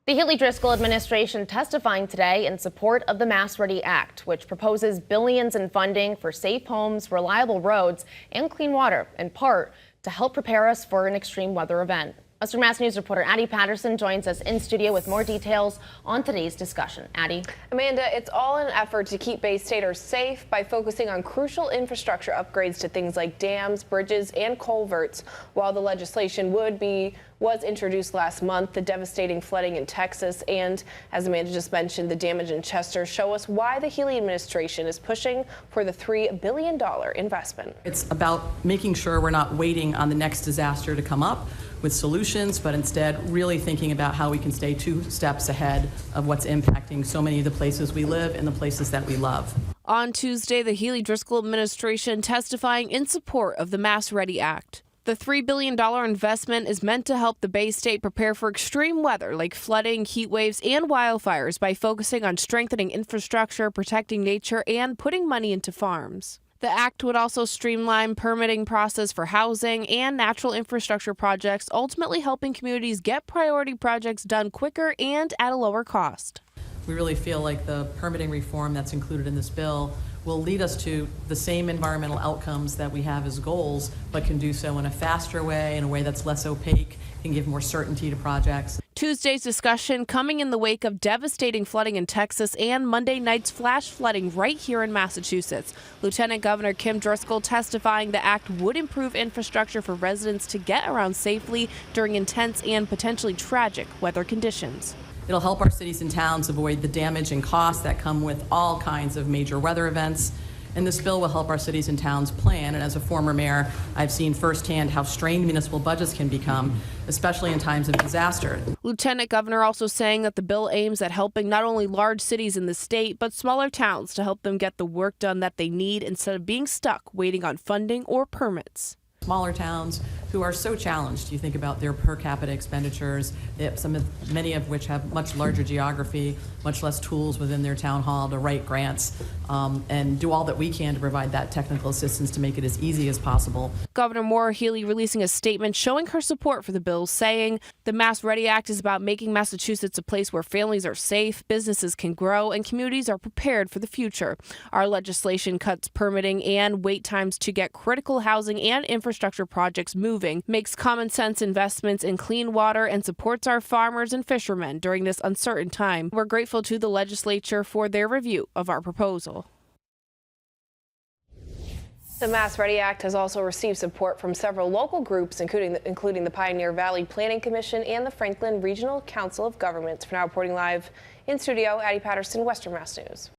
The Healey Driscoll Administration testifying today in support of the Mass Ready Act, which proposes billions in funding for safe homes, reliable roads, and clean water, in part to help prepare us for an extreme weather event. Western Mass News reporter Addie Patterson joins us in studio with more details on today's discussion. Addie. Amanda, it's all an effort to keep Bay Staters safe by focusing on crucial infrastructure upgrades to things like dams, bridges, and culverts. While the legislation was introduced last month, the devastating flooding in Texas and, as Amanda just mentioned, the damage in Chester show us why the Healey administration is pushing for the $3 billion investment. It's about making sure we're not waiting on the next disaster to come up with solutions, but instead really thinking about how we can stay 2 steps ahead of what's impacting so many of the places we live and the places that we love. On Tuesday, the Healey Driscoll Administration testifying in support of the Mass Ready Act. The $3 billion investment is meant to help the Bay State prepare for extreme weather like flooding, heat waves, and wildfires by focusing on strengthening infrastructure, protecting nature, and putting money into farms. The act would also streamline permitting process for housing and natural infrastructure projects, ultimately helping communities get priority projects done quicker and at a lower cost. We really feel like the permitting reform that's included in this bill will lead us to the same environmental outcomes that we have as goals, but can do so in a faster way, in a way that's less opaque, can give more certainty to projects. Tuesday's discussion coming in the wake of devastating flooding in Texas and Monday night's flash flooding right here in Massachusetts. Lieutenant Governor Kim Driscoll testifying the act would improve infrastructure for residents to get around safely during intense and potentially tragic weather conditions. It'll help our cities and towns avoid the damage and costs that come with all kinds of major weather events. And this bill will help our cities and towns plan. And as a former mayor, I've seen firsthand how strained municipal budgets can become, especially in times of disaster. Lieutenant Governor also saying that the bill aims at helping not only large cities in the state, but smaller towns to help them get the work done that they need instead of being stuck waiting on funding or permits. Smaller towns who are so challenged. You think about their per capita expenditures, many of which have much larger geography, much less tools within their town hall to write grants, and do all that we can to provide that technical assistance to make it as easy as possible. Governor Maura Healey releasing a statement showing her support for the bill, saying the Mass Ready Act is about making Massachusetts a place where families are safe, businesses can grow, and communities are prepared for the future. Our legislation cuts permitting and wait times to get critical housing and infrastructure projects moving, makes common sense investments in clean water, and supports our farmers and fishermen during this uncertain time. We're grateful to the legislature for their review of our proposal. The Mass Ready Act has also received support from several local groups, including the Pioneer Valley Planning Commission and the Franklin Regional Council of Governments. For now, reporting live in studio, Addie Patterson, Western Mass News.